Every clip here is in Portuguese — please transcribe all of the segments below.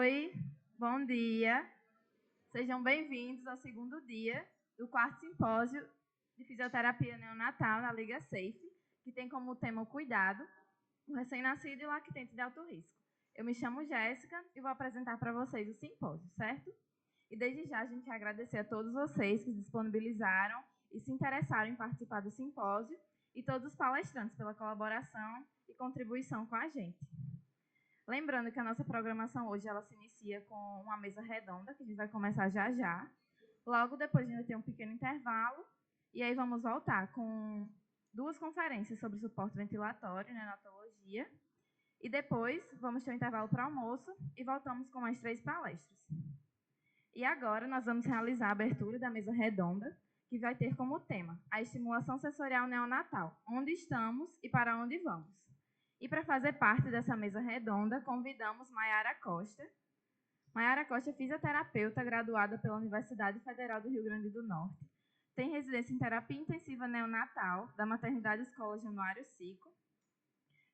Oi, bom dia. Sejam bem-vindos ao segundo dia do quarto simpósio de fisioterapia neonatal na Liga Safe, que tem como tema o cuidado, o recém-nascido e o lactente de alto risco. Eu me chamo Jéssica e vou apresentar para vocês o simpósio, certo? E desde já a gente quer agradecer a todos vocês que se disponibilizaram e se interessaram em participar do simpósio e todos os palestrantes pela colaboração e contribuição com a gente. Lembrando que a nossa programação hoje ela se inicia com uma mesa redonda, que a gente vai começar já já. Logo depois a gente vai ter um pequeno intervalo, e aí vamos voltar com 2 conferências sobre suporte ventilatório, neonatologia, e depois vamos ter um intervalo para almoço e voltamos com mais 3 palestras. E agora nós vamos realizar a abertura da mesa redonda, que vai ter como tema a estimulação sensorial neonatal, onde estamos e para onde vamos. E para fazer parte dessa mesa redonda, convidamos Maiara Costa. Maiara Costa é fisioterapeuta graduada pela Universidade Federal do Rio Grande do Norte. Tem residência em terapia intensiva neonatal da Maternidade Escola Januário Cico.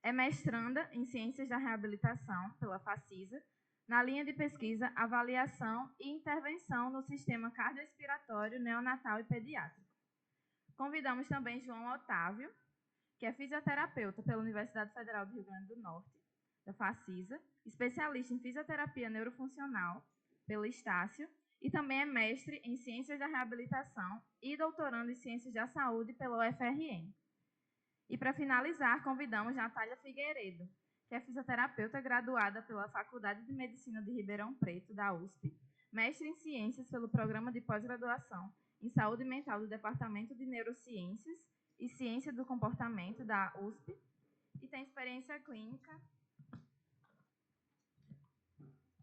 É mestranda em Ciências da Reabilitação pela FACISA, na linha de pesquisa, avaliação e intervenção no sistema cardiorrespiratório neonatal e pediátrico. Convidamos também João Otávio, que é fisioterapeuta pela Universidade Federal do Rio Grande do Norte, da FACISA, especialista em fisioterapia neurofuncional pela Estácio e também é mestre em Ciências da Reabilitação e doutorando em Ciências da Saúde pela UFRN. E para finalizar, convidamos Natália Figueiredo, que é fisioterapeuta graduada pela Faculdade de Medicina de Ribeirão Preto, da USP, mestre em Ciências pelo Programa de Pós-Graduação em Saúde Mental do Departamento de Neurociências e Ciência do Comportamento da USP e tem experiência clínica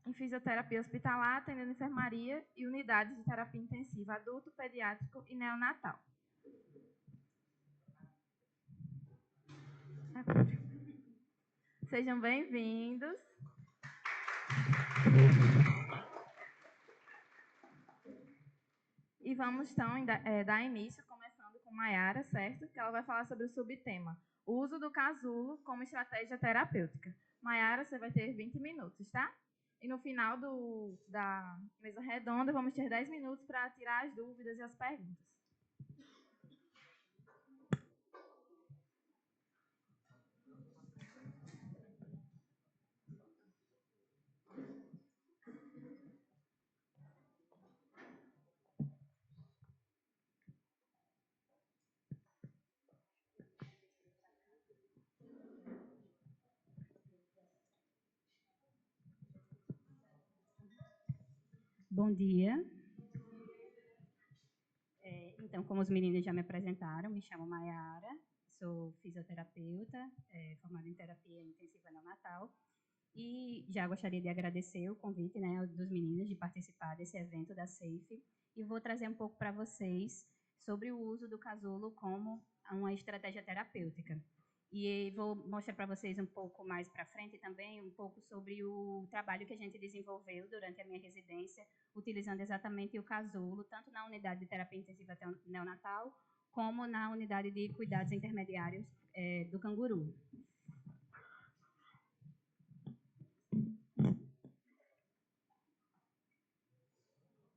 em fisioterapia hospitalar, atendendo enfermaria e unidades de terapia intensiva adulto, pediátrico e neonatal. Sejam bem-vindos. E vamos, então, dar início, começando com Maiara, certo? Que ela vai falar sobre o subtema, o uso do casulo como estratégia terapêutica. Maiara, você vai ter 20 minutos, tá? E no final da mesa redonda, vamos ter 10 minutos para tirar as dúvidas e as perguntas. Bom dia. Então, como os meninos já me apresentaram, me chamo Maiara, sou fisioterapeuta, formada em terapia intensiva neonatal, e já gostaria de agradecer o convite, né, dos meninos de participar desse evento da SAFE, e vou trazer um pouco para vocês sobre o uso do casulo como uma estratégia terapêutica. E vou mostrar para vocês um pouco mais para frente também, um pouco sobre o trabalho que a gente desenvolveu durante a minha residência, utilizando exatamente o casulo, tanto na unidade de terapia intensiva neonatal, como na unidade de cuidados intermediários do Canguru.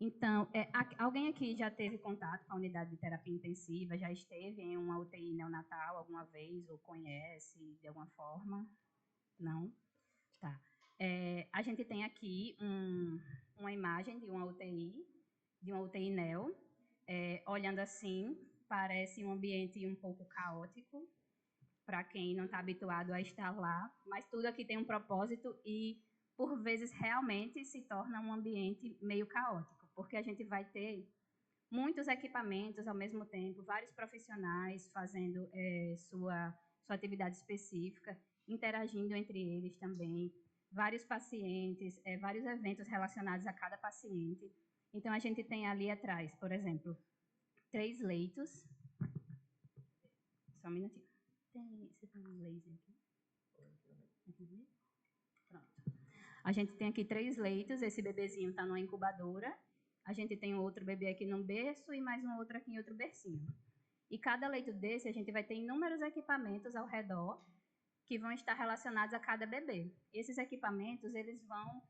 Então, alguém aqui já teve contato com a unidade de terapia intensiva, já esteve em uma UTI neonatal alguma vez, ou conhece de alguma forma? Não? Tá. A gente tem aqui uma imagem de uma UTI neo. Olhando assim, parece um ambiente um pouco caótico, para quem não está habituado a estar lá, mas tudo aqui tem um propósito e, por vezes, realmente se torna um ambiente meio caótico, porque a gente vai ter muitos equipamentos ao mesmo tempo, vários profissionais fazendo sua atividade específica, interagindo entre eles também, vários pacientes, vários eventos relacionados a cada paciente. Então, a gente tem ali atrás, por exemplo, 3 leitos. Só um minutinho. Você tem um laser aqui? Pronto. A gente tem aqui 3 leitos, esse bebezinho está numa incubadora, a gente tem um outro bebê aqui num berço e mais um outro aqui em outro bercinho. E cada leito desse, a gente vai ter inúmeros equipamentos ao redor que vão estar relacionados a cada bebê. Esses equipamentos, eles vão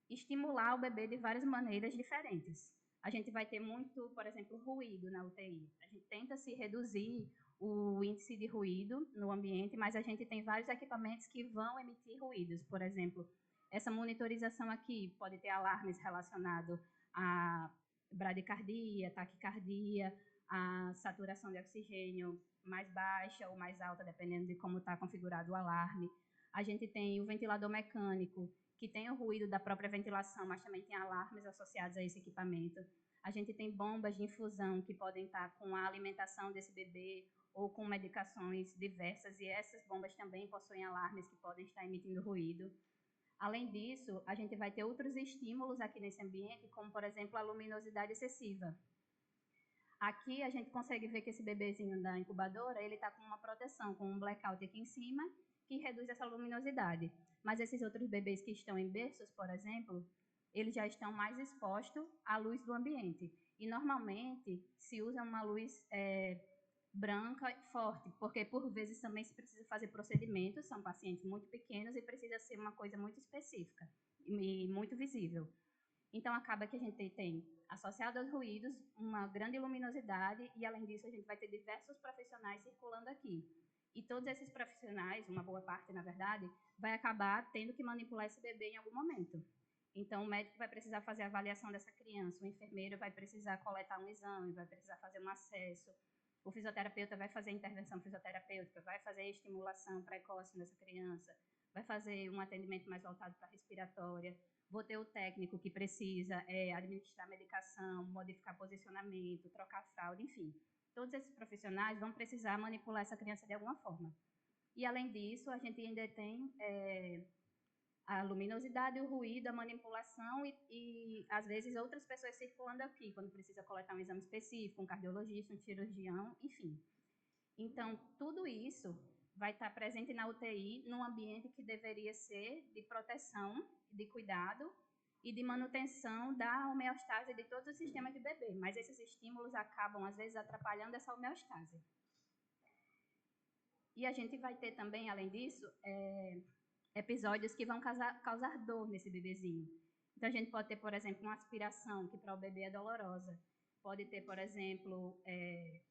estimular o bebê de várias maneiras diferentes. A gente vai ter muito, por exemplo, ruído na UTI. A gente tenta se reduzir o índice de ruído no ambiente, mas a gente tem vários equipamentos que vão emitir ruídos. Por exemplo, essa monitorização aqui pode ter alarmes relacionados à bradicardia, taquicardia, a saturação de oxigênio mais baixa ou mais alta, dependendo de como está configurado o alarme. A gente tem o ventilador mecânico, que tem o ruído da própria ventilação, mas também tem alarmes associados a esse equipamento. A gente tem bombas de infusão que podem estar com a alimentação desse bebê ou com medicações diversas, e essas bombas também possuem alarmes que podem estar emitindo ruído. Além disso, a gente vai ter outros estímulos aqui nesse ambiente, como, por exemplo, a luminosidade excessiva. Aqui a gente consegue ver que esse bebezinho da incubadora, ele está com uma proteção, com um blackout aqui em cima, que reduz essa luminosidade. Mas esses outros bebês que estão em berços, por exemplo, eles já estão mais expostos à luz do ambiente. E, normalmente, se usa uma luz branca forte, porque, por vezes, também se precisa fazer procedimentos, são pacientes muito pequenos e precisa ser uma coisa muito específica e muito visível. Então, acaba que a gente tem, associado aos ruídos, uma grande luminosidade e, além disso, a gente vai ter diversos profissionais circulando aqui. E todos esses profissionais, uma boa parte, na verdade, vai acabar tendo que manipular esse bebê em algum momento. Então, o médico vai precisar fazer a avaliação dessa criança, o enfermeiro vai precisar coletar um exame, vai precisar fazer um acesso, o fisioterapeuta vai fazer a intervenção fisioterapêutica, vai fazer a estimulação precoce nessa criança, vai fazer um atendimento mais voltado para a respiratória. Vou ter o técnico que precisa administrar medicação, modificar posicionamento, trocar fralda, enfim. Todos esses profissionais vão precisar manipular essa criança de alguma forma. E, além disso, a gente ainda tem a luminosidade, o ruído, a manipulação e, às vezes, outras pessoas circulando aqui, quando precisa coletar um exame específico, um cardiologista, um cirurgião, enfim. Então, tudo isso vai estar presente na UTI num ambiente que deveria ser de proteção, de cuidado e de manutenção da homeostase de todos os sistemas de bebê. Mas esses estímulos acabam, às vezes, atrapalhando essa homeostase. E a gente vai ter também, além disso, episódios que vão causar dor nesse bebezinho. Então, a gente pode ter, por exemplo, uma aspiração, que para o bebê é dolorosa. Pode ter, por exemplo,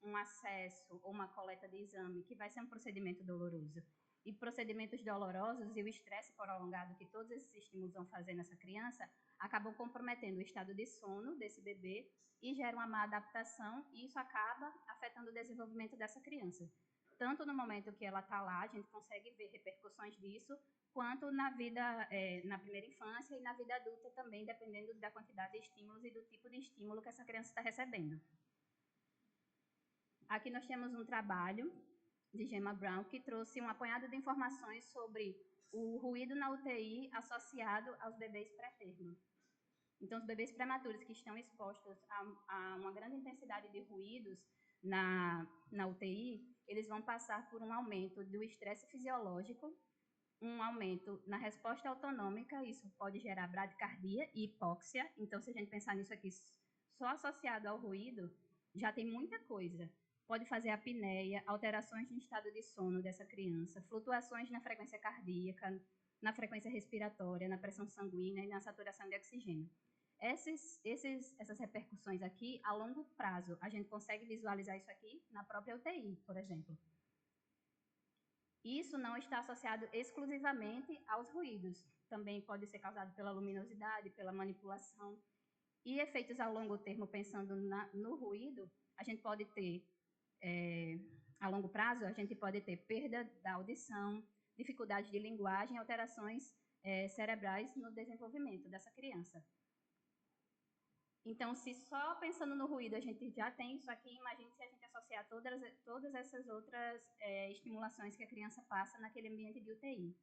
um acesso ou uma coleta de exame, que vai ser um procedimento doloroso. E procedimentos dolorosos e o estresse prolongado que todos esses estímulos vão fazer nessa criança acabam comprometendo o estado de sono desse bebê e geram uma má adaptação, e isso acaba afetando o desenvolvimento dessa criança. Tanto no momento que ela está lá, a gente consegue ver repercussões disso, quanto na vida, na primeira infância e na vida adulta também, dependendo da quantidade de estímulos e do tipo de estímulo que essa criança está recebendo. Aqui nós temos um trabalho de Gemma Brown, que trouxe um apanhado de informações sobre o ruído na UTI associado aos bebês pré-termo. Então, os bebês prematuros que estão expostos a uma grande intensidade de ruídos na UTI, eles vão passar por um aumento do estresse fisiológico, um aumento na resposta autonômica, isso pode gerar bradicardia e hipóxia. Então, se a gente pensar nisso aqui só associado ao ruído, já tem muita coisa. Pode fazer apneia, alterações no estado de sono dessa criança, flutuações na frequência cardíaca, na frequência respiratória, na pressão sanguínea e na saturação de oxigênio. Essas repercussões aqui, a longo prazo, a gente consegue visualizar isso aqui na própria UTI, por exemplo. Isso não está associado exclusivamente aos ruídos. Também pode ser causado pela luminosidade, pela manipulação. E efeitos a longo termo, pensando no ruído, a gente pode ter, a longo prazo, a gente pode ter perda da audição, dificuldade de linguagem, alterações cerebrais no desenvolvimento dessa criança. Então, se só pensando no ruído a gente já tem isso aqui, imagine se a gente associar todas essas outras estimulações que a criança passa naquele ambiente de UTI.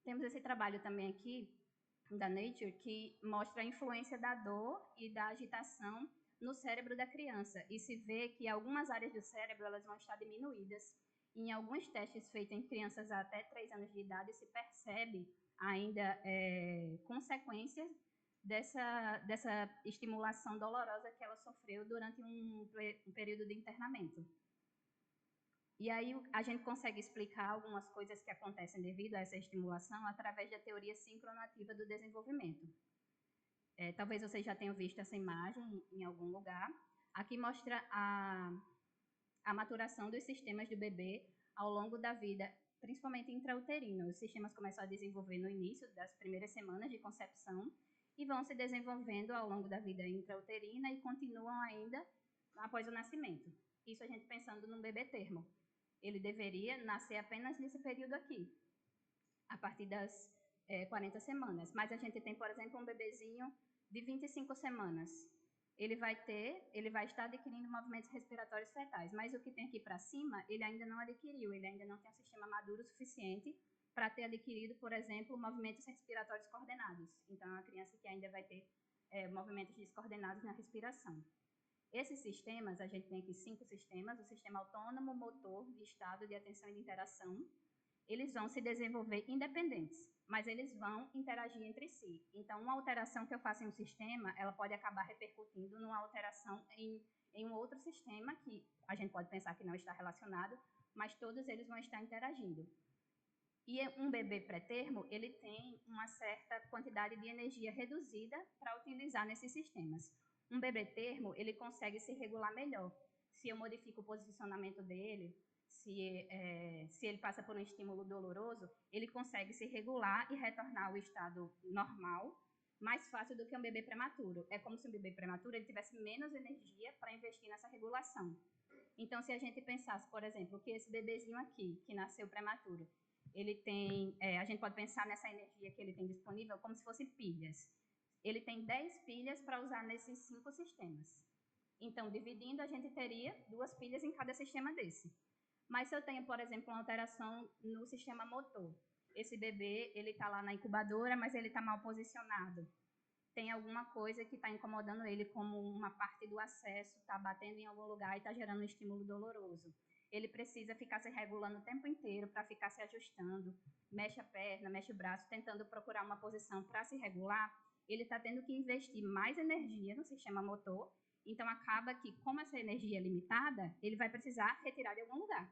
Temos esse trabalho também aqui, da Nature, que mostra a influência da dor e da agitação no cérebro da criança. E se vê que algumas áreas do cérebro elas vão estar diminuídas. Em alguns testes feitos em crianças até 3 anos de idade, se percebe ainda consequências dessa estimulação dolorosa que ela sofreu durante um período de internamento. E aí a gente consegue explicar algumas coisas que acontecem devido a essa estimulação através da teoria sincronativa do desenvolvimento. Talvez vocês já tenham visto essa imagem em algum lugar. Aqui mostra a maturação dos sistemas do bebê ao longo da vida, principalmente intrauterino. Os sistemas começam a desenvolver no início das primeiras semanas de concepção e vão se desenvolvendo ao longo da vida intrauterina e continuam ainda após o nascimento. Isso a gente pensando num bebê termo. Ele deveria nascer apenas nesse período aqui, a partir das 40 semanas. Mas a gente tem, por exemplo, um bebezinho de 25 semanas. Ele vai estar adquirindo movimentos respiratórios fetais, mas o que tem aqui para cima, ele ainda não adquiriu, ele ainda não tem um sistema maduro o suficiente para ter adquirido, por exemplo, movimentos respiratórios coordenados. Então, é uma criança que ainda vai ter movimentos descoordenados na respiração. Esses sistemas, a gente tem aqui 5 sistemas, o sistema autônomo, motor, de estado, de atenção e de interação. Eles vão se desenvolver independentes, mas eles vão interagir entre si. Então, uma alteração que eu faço em um sistema, ela pode acabar repercutindo numa alteração em um outro sistema que a gente pode pensar que não está relacionado, mas todos eles vão estar interagindo. E um bebê pré-termo, ele tem uma certa quantidade de energia reduzida para utilizar nesses sistemas. Um bebê termo, ele consegue se regular melhor. Se eu modifico o posicionamento dele, se ele passa por um estímulo doloroso, ele consegue se regular e retornar ao estado normal mais fácil do que um bebê prematuro. É como se um bebê prematuro ele tivesse menos energia para investir nessa regulação. Então, se a gente pensasse, por exemplo, que esse bebezinho aqui, que nasceu prematuro, ele tem, a gente pode pensar nessa energia que ele tem disponível como se fossem pilhas. Ele tem 10 pilhas para usar nesses 5 sistemas. Então, dividindo, a gente teria 2 pilhas em cada sistema desse. Mas se eu tenho, por exemplo, uma alteração no sistema motor, esse bebê, ele está lá na incubadora, mas ele está mal posicionado. Tem alguma coisa que está incomodando ele, como uma parte do acesso, está batendo em algum lugar e está gerando um estímulo doloroso. Ele precisa ficar se regulando o tempo inteiro para ficar se ajustando, mexe a perna, mexe o braço, tentando procurar uma posição para se regular. Ele está tendo que investir mais energia no sistema motor, então acaba que, como essa energia é limitada, ele vai precisar retirar de algum lugar.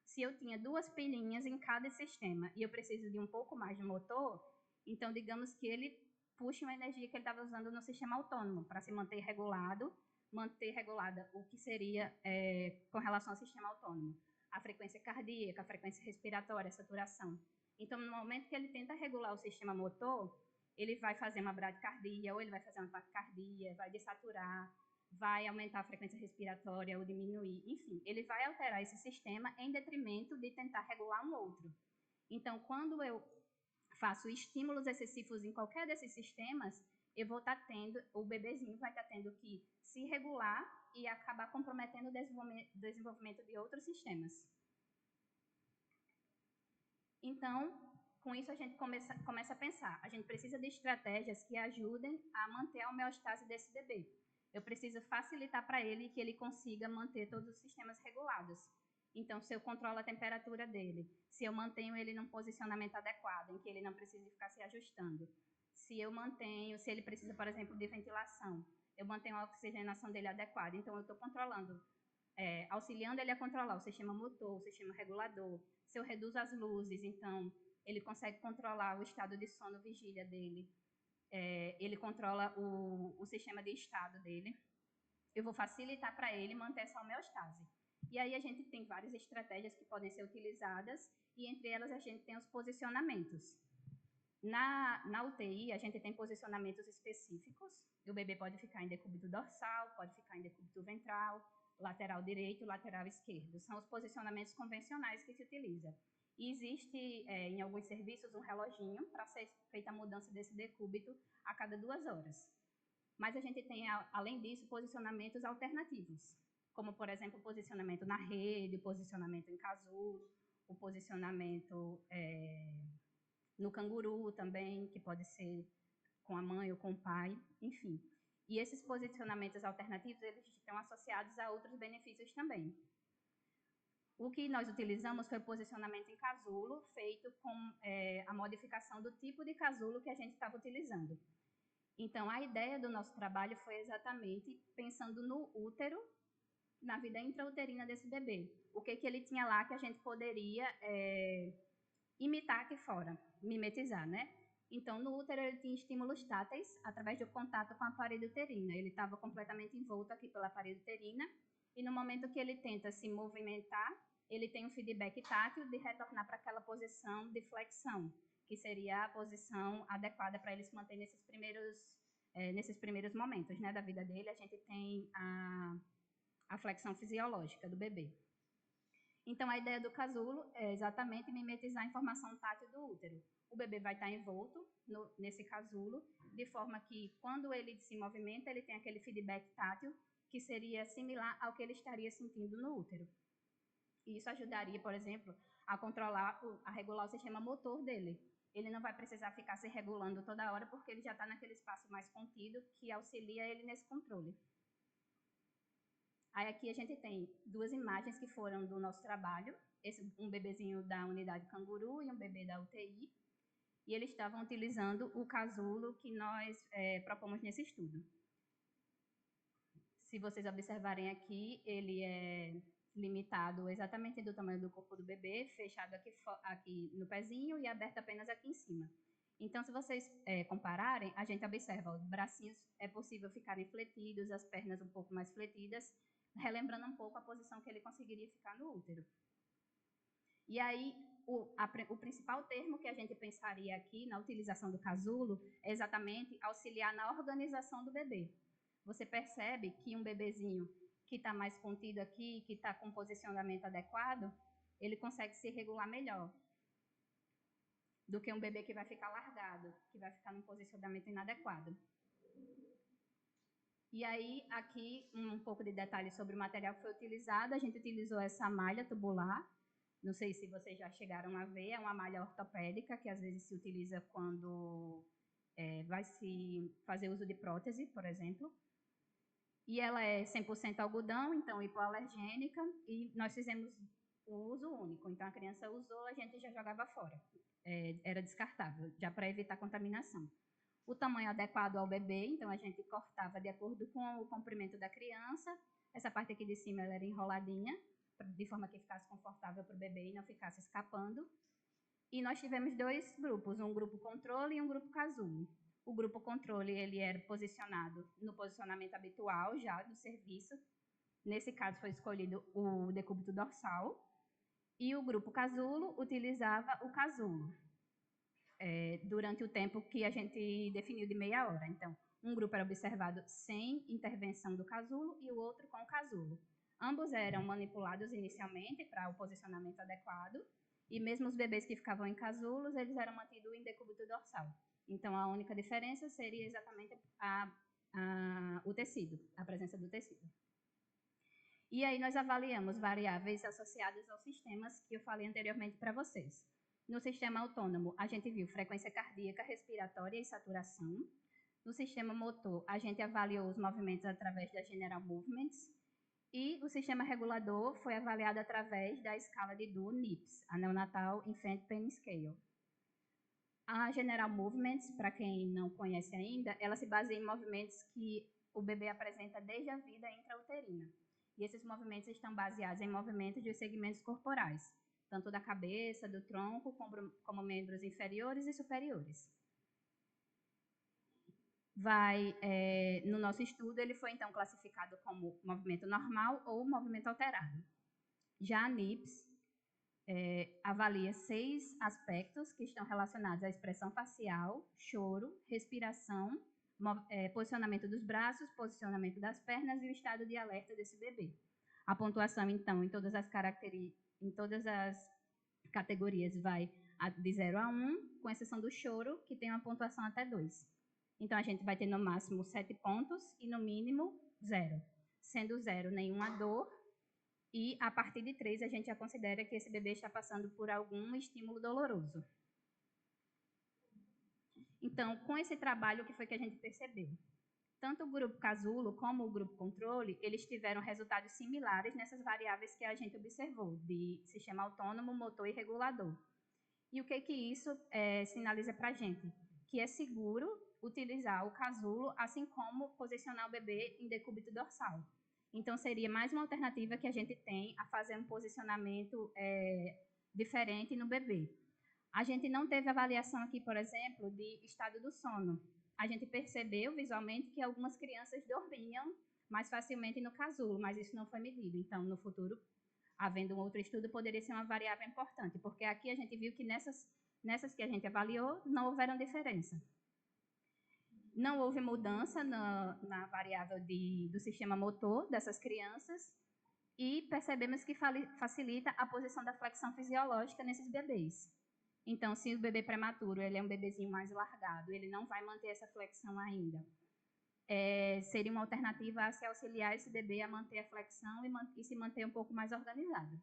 Se eu tinha 2 pilhinhas em cada sistema e eu preciso de um pouco mais de motor, então digamos que ele puxe uma energia que ele estava usando no sistema autônomo para se manter regulado, manter regulada o que seria com relação ao sistema autônomo. A frequência cardíaca, a frequência respiratória, a saturação. Então, no momento que ele tenta regular o sistema motor, ele vai fazer uma bradicardia, ou ele vai fazer uma taquicardia, vai desaturar, vai aumentar a frequência respiratória ou diminuir. Enfim, ele vai alterar esse sistema em detrimento de tentar regular um outro. Então, quando eu faço estímulos excessivos em qualquer desses sistemas, eu vou estar tendo, o bebezinho vai estar tendo que se regular e acabar comprometendo o desenvolvimento de outros sistemas. Então, com isso a gente começa a pensar, a gente precisa de estratégias que ajudem a manter a homeostase desse bebê. Eu preciso facilitar para ele que ele consiga manter todos os sistemas regulados. Então, se eu controlo a temperatura dele, se eu mantenho ele num posicionamento adequado, em que ele não precisa ficar se ajustando, se ele precisa, por exemplo, de ventilação, eu mantenho a oxigenação dele adequada. Então, eu estou controlando, auxiliando ele a controlar o sistema motor, o sistema regulador. Se eu reduzo as luzes, então, ele consegue controlar o estado de sono vigília dele. Ele controla o sistema de estado dele. Eu vou facilitar para ele manter essa homeostase. E aí a gente tem várias estratégias que podem ser utilizadas, e entre elas a gente tem os posicionamentos. Na UTI, a gente tem posicionamentos específicos. O bebê pode ficar em decúbito dorsal, pode ficar em decúbito ventral, lateral direito, lateral esquerdo. São os posicionamentos convencionais que se utiliza. E existe, em alguns serviços, um reloginho para ser feita a mudança desse decúbito a cada 2 horas. Mas a gente tem, além disso, posicionamentos alternativos, como, por exemplo, o posicionamento na rede, o posicionamento em casulo, o posicionamento no canguru também, que pode ser com a mãe ou com o pai, enfim. E esses posicionamentos alternativos, eles estão associados a outros benefícios também. O que nós utilizamos foi o posicionamento em casulo, feito com a modificação do tipo de casulo que a gente estava utilizando. Então, a ideia do nosso trabalho foi exatamente pensando no útero na vida intrauterina desse bebê. O que ele tinha lá que a gente poderia imitar aqui fora, mimetizar, né? Então, no útero, ele tinha estímulos táteis através do contato com a parede uterina. Ele estava completamente envolto aqui pela parede uterina. E no momento que ele tenta se movimentar, ele tem um feedback tátil de retornar para aquela posição de flexão, que seria a posição adequada para ele se manter nesses primeiros momentos, né, da vida dele. A gente tem a flexão fisiológica do bebê. Então, a ideia do casulo é exatamente mimetizar a informação tátil do útero. O bebê vai estar envolto nesse casulo, de forma que, quando ele se movimenta, ele tem aquele feedback tátil, que seria similar ao que ele estaria sentindo no útero. E isso ajudaria, por exemplo, a regular o sistema motor dele. Ele não vai precisar ficar se regulando toda hora, porque ele já está naquele espaço mais contido, que auxilia ele nesse controle. Aí aqui a gente tem duas imagens que foram do nosso trabalho, um bebezinho da unidade canguru e um bebê da UTI, e eles estavam utilizando o casulo que nós propomos nesse estudo. Se vocês observarem aqui, ele é limitado exatamente do tamanho do corpo do bebê, fechado aqui no pezinho e aberto apenas aqui em cima. Então, se vocês compararem, a gente observa, os bracinhos é possível ficarem fletidos, as pernas um pouco mais fletidas, relembrando um pouco a posição que ele conseguiria ficar no útero. E aí, o principal termo que a gente pensaria aqui na utilização do casulo é exatamente auxiliar na organização do bebê. Você percebe que um bebezinho que está mais contido aqui, que está com um posicionamento adequado, ele consegue se regular melhor do que um bebê que vai ficar largado, que vai ficar num posicionamento inadequado. E aí, aqui, um pouco de detalhes sobre o material que foi utilizado. A gente utilizou essa malha tubular. Não sei se vocês já chegaram a ver, é uma malha ortopédica que às vezes se utiliza quando vai se fazer uso de prótese, por exemplo. E ela é 100% algodão, então hipoalergênica, e nós fizemos o uso único. Então, a criança usou, a gente já jogava fora. Era descartável, já para evitar contaminação. O tamanho adequado ao bebê, então a gente cortava de acordo com o comprimento da criança. Essa parte aqui de cima ela era enroladinha, de forma que ficasse confortável para o bebê e não ficasse escapando. E nós tivemos dois grupos, um grupo controle e um grupo casulo. O grupo controle ele era posicionado no posicionamento habitual já do serviço. Nesse caso foi escolhido o decúbito dorsal. E o grupo casulo utilizava o casulo durante o tempo que a gente definiu de meia hora. Então, um grupo era observado sem intervenção do casulo e o outro com o casulo. Ambos eram manipulados inicialmente para o posicionamento adequado, e mesmo os bebês que ficavam em casulos, eles eram mantidos em decúbito dorsal. Então, a única diferença seria exatamente o tecido, a presença do tecido. E aí nós avaliamos variáveis associadas aos sistemas que eu falei anteriormente para vocês. No sistema autônomo, a gente viu frequência cardíaca, respiratória e saturação. No sistema motor, a gente avaliou os movimentos através da General Movements. E o sistema regulador foi avaliado através da escala de Duo NIPS, a Neonatal Infant Pain Scale. A General Movements, para quem não conhece ainda, ela se baseia em movimentos que o bebê apresenta desde a vida intrauterina. E esses movimentos estão baseados em movimentos de segmentos corporais, tanto da cabeça, do tronco, como membros inferiores e superiores. No nosso estudo, ele foi então classificado como movimento normal ou movimento alterado. Já a NIPS avalia 6 aspectos que estão relacionados à expressão facial, choro, respiração, posicionamento dos braços, posicionamento das pernas e o estado de alerta desse bebê. A pontuação, então, em todas as categorias vai de 0 a 1, com exceção do choro, que tem uma pontuação até 2. Então, a gente vai ter no máximo 7 pontos e no mínimo 0. Sendo 0, nenhuma dor. E a partir de 3, a gente já considera que esse bebê está passando por algum estímulo doloroso. Então, com esse trabalho, o que foi que a gente percebeu? Tanto o grupo casulo como o grupo controle, eles tiveram resultados similares nessas variáveis que a gente observou, de sistema autônomo, motor e regulador. E o que isso sinaliza para a gente? Que é seguro utilizar o casulo, assim como posicionar o bebê em decúbito dorsal. Então, seria mais uma alternativa que a gente tem a fazer um posicionamento diferente no bebê. A gente não teve avaliação aqui, por exemplo, de estado do sono. A gente percebeu visualmente que algumas crianças dormiam mais facilmente no casulo, mas isso não foi medido. Então, no futuro, havendo um outro estudo, poderia ser uma variável importante, porque aqui a gente viu que nessas que a gente avaliou, não houveram diferença. Não houve mudança na variável do sistema motor dessas crianças e percebemos que facilita a posição da flexão fisiológica nesses bebês. Então, se o bebê prematuro ele é um bebezinho mais largado, ele não vai manter essa flexão ainda. Seria uma alternativa a se auxiliar esse bebê a manter a flexão e se manter um pouco mais organizado.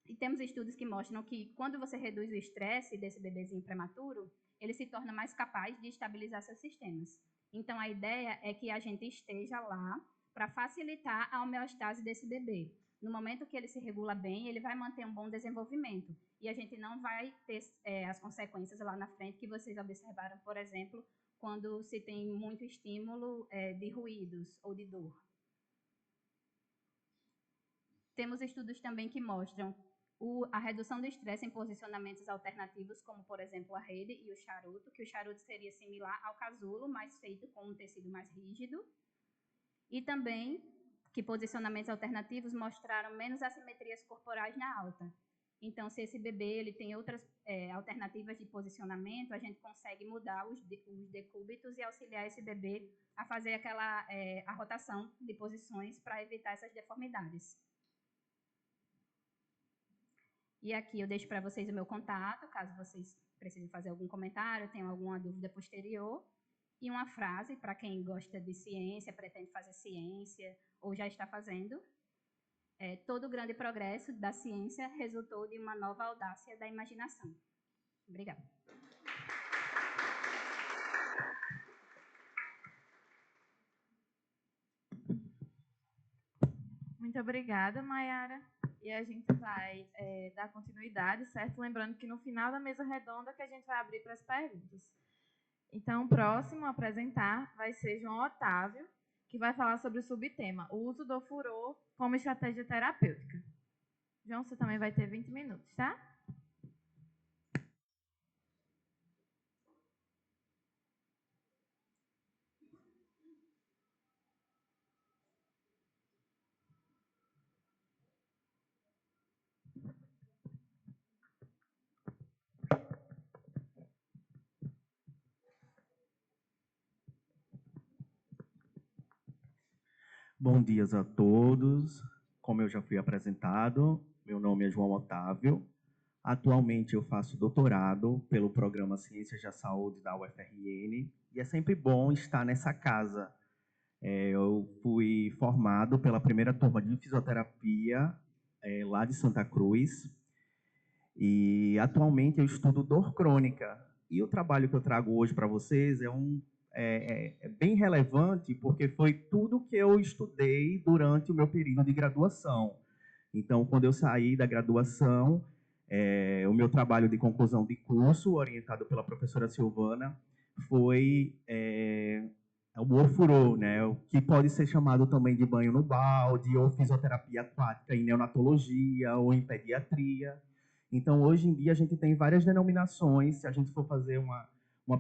E temos estudos que mostram que quando você reduz o estresse desse bebezinho prematuro, ele se torna mais capaz de estabilizar seus sistemas. Então, a ideia é que a gente esteja lá para facilitar a homeostase desse bebê. No momento que ele se regula bem, ele vai manter um bom desenvolvimento. E a gente não vai ter as consequências lá na frente que vocês observaram, por exemplo, quando se tem muito estímulo de ruídos ou de dor. Temos estudos também que mostram a redução do estresse em posicionamentos alternativos, como, por exemplo, a rede e o charuto, que o charuto seria similar ao casulo, mas feito com um tecido mais rígido. E também que posicionamentos alternativos mostraram menos assimetrias corporais na alta. Então, se esse bebê ele tem outras alternativas de posicionamento, a gente consegue mudar os decúbitos e auxiliar esse bebê a fazer a rotação de posições para evitar essas deformidades. E aqui eu deixo para vocês o meu contato, caso vocês precisem fazer algum comentário, tenham alguma dúvida posterior. E uma frase para quem gosta de ciência, pretende fazer ciência ou já está fazendo. Todo grande progresso da ciência resultou de uma nova audácia da imaginação. Obrigada. Muito obrigada, Mayara. E a gente vai dar continuidade, certo? Lembrando que no final da mesa redonda que a gente vai abrir para as perguntas. Então, o próximo a apresentar vai ser João Otávio, que vai falar sobre o subtema, o uso do ofurô como estratégia terapêutica. João, você também vai ter 20 minutos, tá? Bom dia a todos. Como eu já fui apresentado, meu nome é João Otávio. Atualmente eu faço doutorado pelo programa Ciências da Saúde da UFRN e é sempre bom estar nessa casa. Eu fui formado pela primeira turma de fisioterapia lá de Santa Cruz e atualmente eu estudo dor crônica. E o trabalho que eu trago hoje para vocês é bem relevante porque foi tudo que eu estudei durante o meu período de graduação. Então, quando eu saí da graduação, o meu trabalho de conclusão de curso, orientado pela professora Silvana, foi o ofurô, né, o que pode ser chamado também de banho no balde, ou fisioterapia aquática em neonatologia, ou em pediatria. Então, hoje em dia, a gente tem várias denominações, se a gente for fazer uma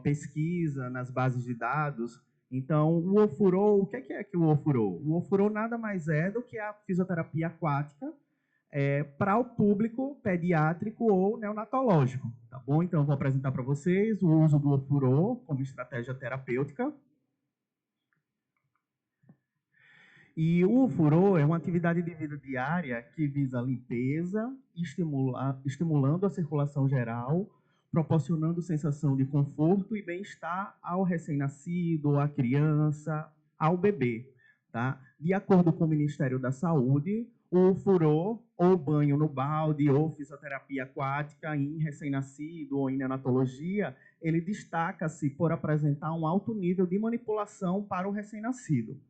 pesquisa nas bases de dados. Então, o ofurô, o que é que o ofurô? O ofurô nada mais é do que a fisioterapia aquática para o público pediátrico ou neonatológico, tá bom? Então, eu vou apresentar para vocês o uso do ofurô como estratégia terapêutica. E o ofurô é uma atividade de vida diária que visa a limpeza, estimulando a circulação geral, proporcionando sensação de conforto e bem-estar ao recém-nascido, à criança, ao bebê. Tá? De acordo com o Ministério da Saúde, o ofurô, ou banho no balde, ou fisioterapia aquática em recém-nascido ou em neonatologia, ele destaca-se por apresentar um alto nível de manipulação para o recém-nascido.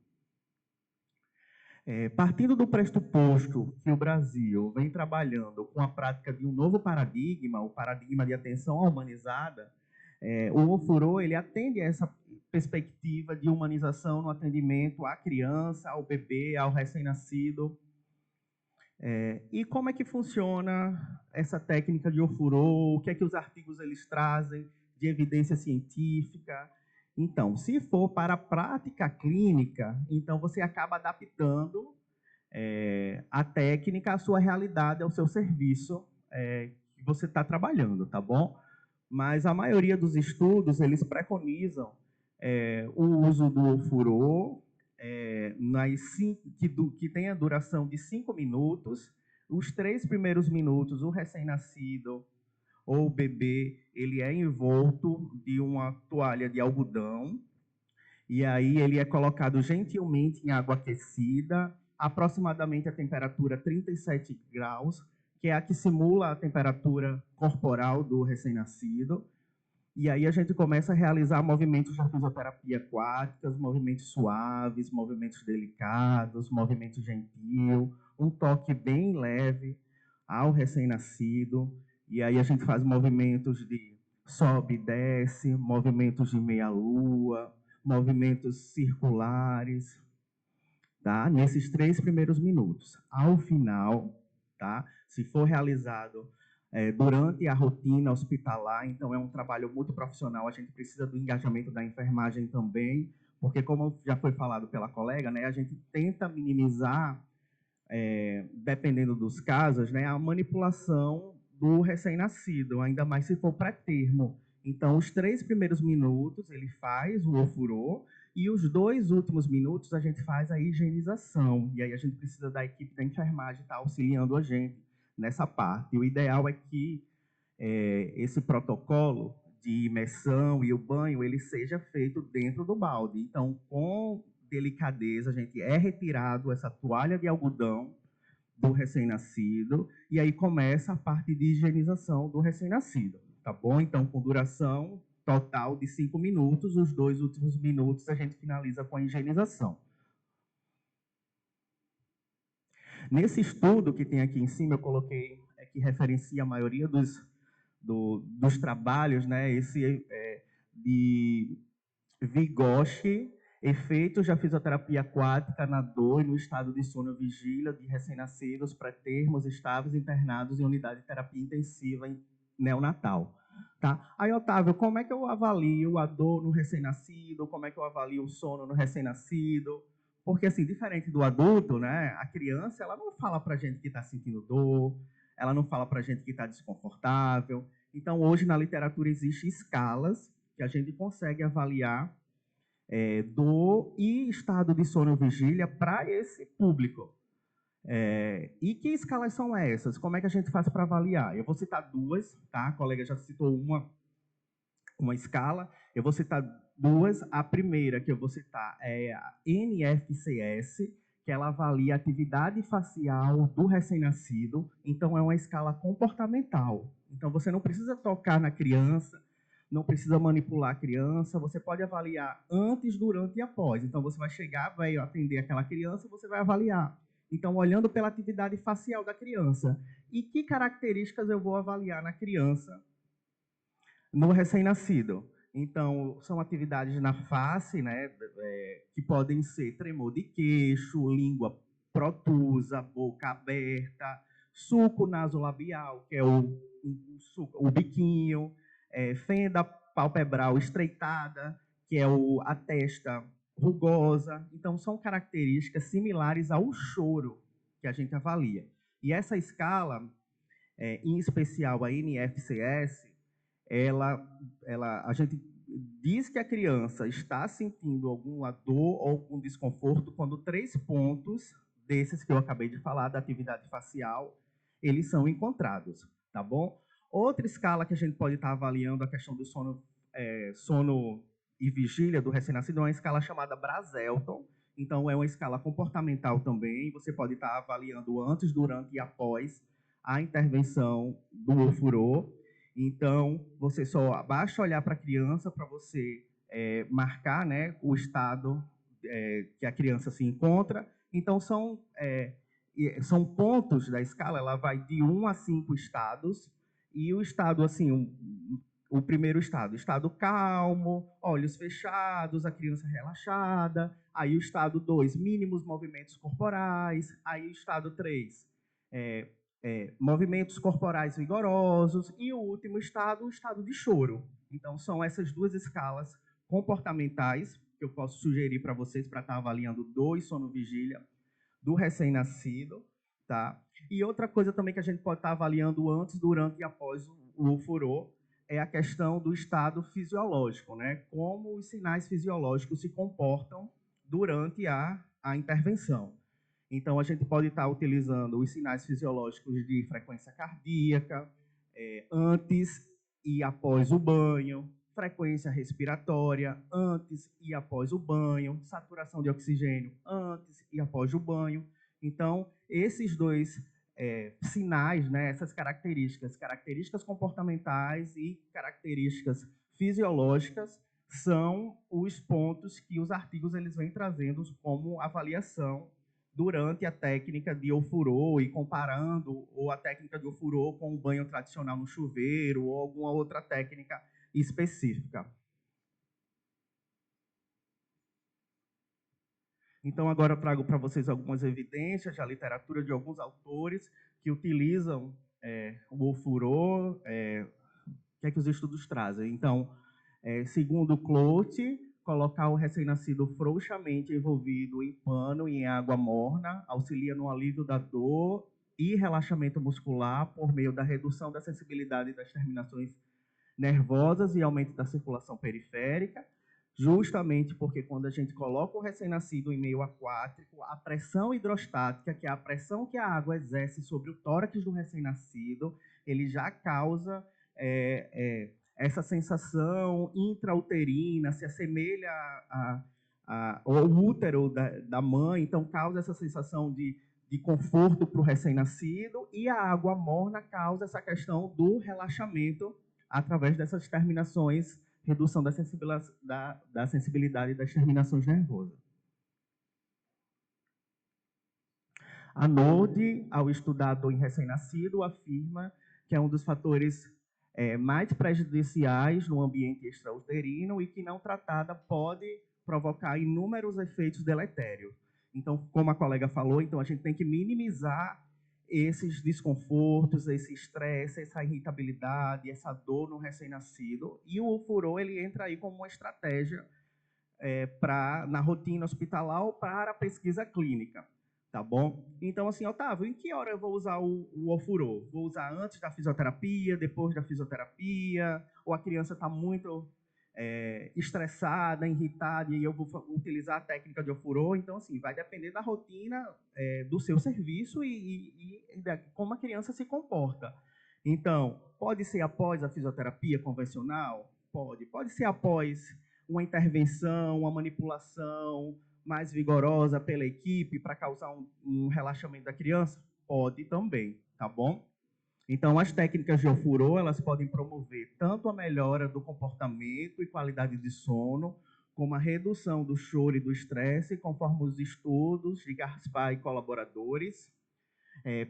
Partindo do pressuposto que o Brasil vem trabalhando com a prática de um novo paradigma, o paradigma de atenção humanizada, o ofurô ele atende a perspectiva de humanização no atendimento à criança, ao bebê, ao recém-nascido. E como é que funciona essa técnica de ofurô? O que é que os artigos eles trazem de evidência científica? Então, se for para a prática clínica, então você acaba adaptando a técnica à sua realidade, ao seu serviço que você está trabalhando, tá bom? Mas a maioria dos estudos, eles preconizam o uso do ofurô, que tem a duração de 5 minutos. Os 3 primeiros minutos, o recém-nascido ou o bebê, ele é envolto de uma toalha de algodão, e aí ele é colocado gentilmente em água aquecida, aproximadamente a temperatura 37 graus, que é a que simula a temperatura corporal do recém-nascido. E aí a gente começa a realizar movimentos de fisioterapia aquática, movimentos suaves, movimentos delicados, movimentos gentil, um toque bem leve ao recém-nascido. E aí a gente faz movimentos de sobe e desce, movimentos de meia-lua, movimentos circulares, tá? Nesses 3 primeiros minutos. Ao final, tá? Se for realizado durante a rotina hospitalar, então é um trabalho muito profissional, a gente precisa do engajamento da enfermagem também, porque como já foi falado pela colega, né, a gente tenta minimizar, dependendo dos casos, né, a manipulação do recém-nascido, ainda mais se for pré-termo. Então, os 3 primeiros minutos ele faz o ofurô, e os 2 últimos minutos a gente faz a higienização, e aí a gente precisa da equipe da enfermagem estar auxiliando a gente nessa parte. O ideal é que esse protocolo de imersão e o banho ele seja feito dentro do balde. Então, com delicadeza, a gente retirado essa toalha de algodão do recém-nascido, e aí começa a parte de higienização do recém-nascido, tá bom? Então, com duração total de 5 minutos, os 2 últimos minutos a gente finaliza com a higienização. Nesse estudo que tem aqui em cima, eu coloquei, que referencia a maioria dos trabalhos, né, esse de Vygotsky, efeitos da fisioterapia aquática na dor e no estado de sono vigília de recém-nascidos pré-termos estáveis internados em unidade de terapia intensiva neonatal. Tá? Aí, Otávio, como é que eu avalio a dor no recém-nascido? Como é que eu avalio o sono no recém-nascido? Porque, assim, diferente do adulto, né, a criança ela não fala para a gente que está sentindo dor, ela não fala para a gente que está desconfortável. Então, hoje, na literatura, existem escalas que a gente consegue avaliar dor e estado de sono vigília para esse público. E que escalas são essas? Como é que a gente faz para avaliar? Eu vou citar 2, tá? A colega já citou uma escala, eu vou citar 2. A primeira que eu vou citar é a NFCS, que ela avalia a atividade facial do recém-nascido. Então, é uma escala comportamental. Então, você não precisa tocar na criança, não precisa manipular a criança, você pode avaliar antes, durante e após. Então, você vai chegar, vai atender aquela criança, você vai avaliar. Então, olhando pela atividade facial da criança. E que características eu vou avaliar na criança no recém-nascido? Então, são atividades na face, né, que podem ser tremor de queixo, língua protusa, boca aberta, sulco nasolabial, que é o biquinho, fenda palpebral estreitada, que é a testa rugosa. Então, são características similares ao choro que a gente avalia. E essa escala, em especial a NFCS, a gente diz que a criança está sentindo alguma dor ou algum desconforto quando 3 pontos desses que eu acabei de falar, da atividade facial, eles são encontrados, tá bom? Outra escala que a gente pode estar avaliando a questão do sono e vigília do recém-nascido é uma escala chamada Brazelton. Então, é uma escala comportamental também. Você pode estar avaliando antes, durante e após a intervenção do ofurô. Então, você só basta olhar para a criança para você marcar, né, o estado que a criança se encontra. Então, são pontos da escala, ela vai de 1 a 5 estados, e o estado, assim, o primeiro estado calmo, olhos fechados, a criança relaxada. Aí o estado 2, mínimos movimentos corporais. Aí o estado 3, movimentos corporais vigorosos. E o último estado, o estado de choro. Então, são essas duas escalas comportamentais que eu posso sugerir para vocês para estar avaliando do sono-vigília do recém-nascido, tá? E outra coisa também que a gente pode estar avaliando antes, durante e após o furor é a questão do estado fisiológico, né? Como os sinais fisiológicos se comportam durante a intervenção. Então, a gente pode estar utilizando os sinais fisiológicos de frequência cardíaca, antes e após o banho, frequência respiratória antes e após o banho, saturação de oxigênio antes e após o banho. Então, esses dois sinais, né, essas características comportamentais e características fisiológicas, são os pontos que os artigos eles vêm trazendo como avaliação durante a técnica de ofurô e comparando ou a técnica de ofurô com o banho tradicional no chuveiro ou alguma outra técnica específica. Então, agora eu trago para vocês algumas evidências da literatura de alguns autores que utilizam o ofurô, o que é que os estudos trazem. Então, segundo Clote, colocar o recém-nascido frouxamente envolvido em pano e em água morna auxilia no alívio da dor e relaxamento muscular por meio da redução da sensibilidade das terminações nervosas e aumento da circulação periférica, justamente porque quando a gente coloca o recém-nascido em meio aquático, a pressão hidrostática, que é a pressão que a água exerce sobre o tórax do recém-nascido, ele já causa essa sensação intrauterina, se assemelha ao útero da mãe, então causa essa sensação de conforto para o recém-nascido, e a água morna causa essa questão do relaxamento através dessas terminações, redução da sensibilidade das terminações nervosas. A Node, ao estudar a dor em recém-nascido, afirma que é um dos fatores mais prejudiciais no ambiente extrauterino e que, não tratada, pode provocar inúmeros efeitos deletérios. Então, como a colega falou, então a gente tem que minimizar esses desconfortos, esse estresse, essa irritabilidade, essa dor no recém-nascido. E o ofurô, ele entra aí como uma estratégia na rotina hospitalar ou para a pesquisa clínica. Tá bom? Então, assim, Otávio, em que hora eu vou usar o ofurô? Vou usar antes da fisioterapia, depois da fisioterapia? Ou a criança está muito estressada, irritada, e eu vou utilizar a técnica de ofurô? Então, assim, vai depender da rotina do seu serviço e de como a criança se comporta. Então, pode ser após a fisioterapia convencional? Pode. Pode ser após uma intervenção, uma manipulação mais vigorosa pela equipe para causar um relaxamento da criança? Pode também, tá bom? Então, as técnicas de ofurô, elas podem promover tanto a melhora do comportamento e qualidade de sono, como a redução do choro e do estresse, conforme os estudos de Gaspar e colaboradores.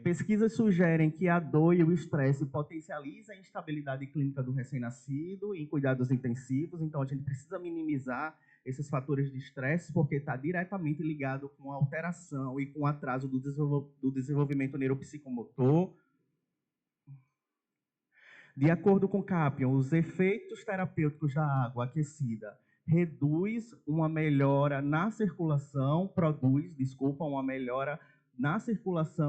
Pesquisas sugerem que a dor e o estresse potencializam a instabilidade clínica do recém-nascido em cuidados intensivos, então a gente precisa minimizar esses fatores de estresse, porque está diretamente ligado com a alteração e com o atraso do desenvolvimento neuropsicomotor. De acordo com Cappion, os efeitos terapêuticos da água aquecida uma melhora na circulação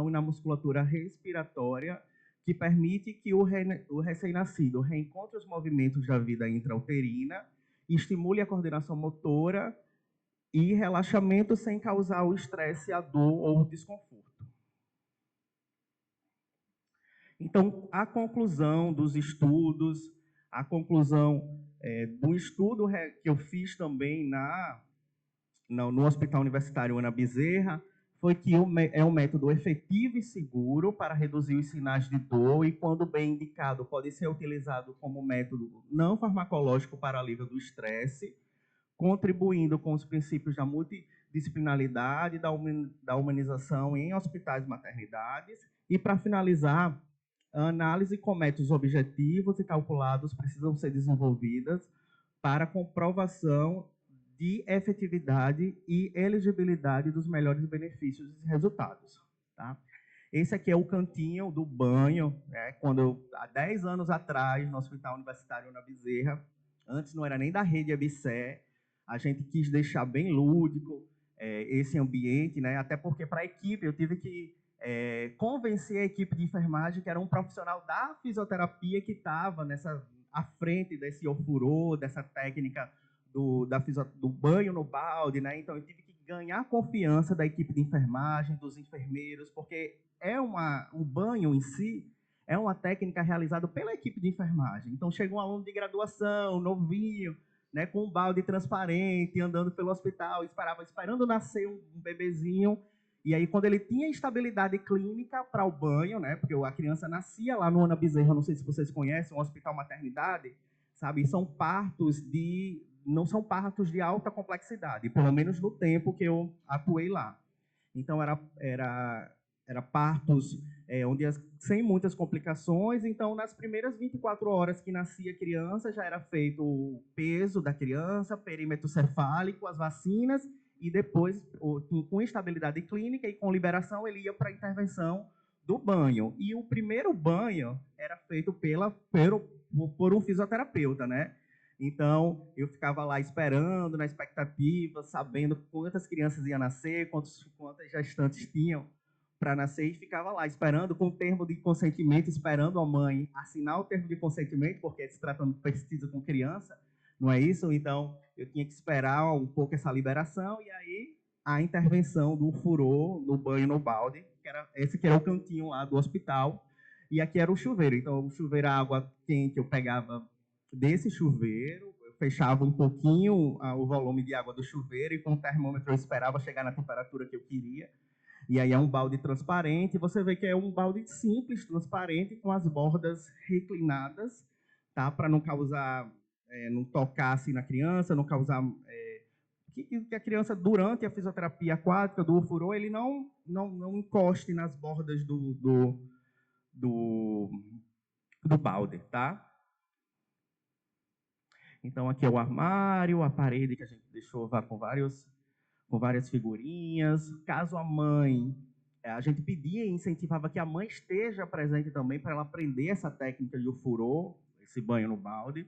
e na musculatura respiratória, que permite que o recém-nascido reencontre os movimentos da vida intrauterina, estimule a coordenação motora e relaxamento sem causar o estresse, a dor ou o desconforto. Então, a conclusão dos estudos, a conclusão do estudo que eu fiz também no Hospital Universitário Ana Bezerra, foi que é um método efetivo e seguro para reduzir os sinais de dor e, quando bem indicado, pode ser utilizado como método não farmacológico para alívio do estresse, contribuindo com os princípios da multidisciplinaridade, da humanização em hospitais e maternidades. E, para finalizar, a análise com métodos objetivos e calculados precisam ser desenvolvidas para comprovação de efetividade e elegibilidade dos melhores benefícios e resultados. Tá? Esse aqui é o cantinho do banho, né? Quando há 10 anos atrás, no Hospital Universitário Ana Bezerra, antes não era nem da rede EBSER, a gente quis deixar bem lúdico esse ambiente, né? Até porque para a equipe eu tive que convencer a equipe de enfermagem que era um profissional da fisioterapia que estava à frente desse ofurô, dessa técnica do banho no balde, né? Então eu tive que ganhar a confiança da equipe de enfermagem, dos enfermeiros, porque o banho em si é uma técnica realizada pela equipe de enfermagem. Então chega um aluno de graduação, novinho, né, com um balde transparente, andando pelo hospital, esperando nascer um bebezinho. E aí, quando ele tinha estabilidade clínica para o banho, né, porque a criança nascia lá no Ana Bezerra, não sei se vocês conhecem, um hospital maternidade, sabe? Não são partos de alta complexidade, pelo menos no tempo que eu atuei lá. Então, era partos sem muitas complicações. Então, nas primeiras 24 horas que nascia a criança, já era feito o peso da criança, perímetro cefálico, as vacinas, e depois, com estabilidade clínica e com liberação, ele ia para a intervenção do banho. E o primeiro banho era feito por um fisioterapeuta, né? Então, eu ficava lá esperando, na expectativa, sabendo quantas crianças iam nascer, quantas gestantes tinham para nascer, e ficava lá esperando com o termo de consentimento, esperando a mãe assinar o termo de consentimento, porque se tratando de pesquisa com criança, não é isso? Então, eu tinha que esperar um pouco essa liberação, e aí a intervenção do furor no banho no balde, esse que era o cantinho lá do hospital, e aqui era o chuveiro. Então, o chuveiro, a água quente, eu pegava desse chuveiro, eu fechava um pouquinho o volume de água do chuveiro, e com o termômetro eu esperava chegar na temperatura que eu queria. E aí é um balde transparente, você vê que é um balde simples, transparente, com as bordas reclinadas, tá? Para não causar, não tocar assim na criança, não causar que a criança, durante a fisioterapia aquática do ofurô, ele não encoste nas bordas do balde, tá? Então, aqui é o armário, a parede que a gente deixou com várias figurinhas. Caso a mãe, a gente pedia e incentivava que a mãe esteja presente também para ela aprender essa técnica de ofurô, esse banho no balde.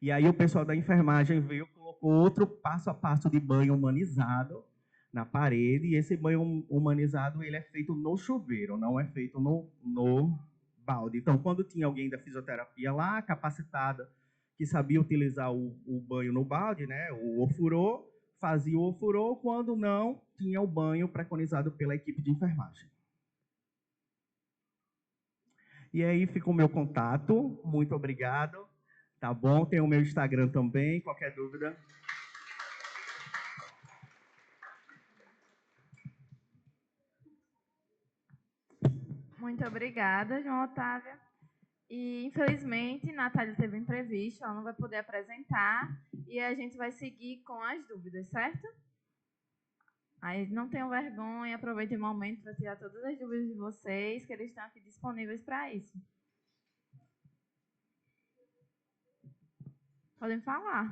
E aí o pessoal da enfermagem veio e colocou outro passo a passo de banho humanizado na parede. E esse banho humanizado ele é feito no chuveiro, não é feito no balde. Então, quando tinha alguém da fisioterapia lá, capacitada, que sabia utilizar o banho no balde, né, o ofurô, fazia o ofurô, quando não, tinha o banho preconizado pela equipe de enfermagem. E aí fica o meu contato, muito obrigado, tá bom? Tem o meu Instagram também, qualquer dúvida. Muito obrigada, João Otávio. E, infelizmente, Natália teve um imprevisto, ela não vai poder apresentar, e a gente vai seguir com as dúvidas, certo? Aí não tenham vergonha, aproveitem o momento para tirar todas as dúvidas de vocês, que eles estão aqui disponíveis para isso. Podem falar.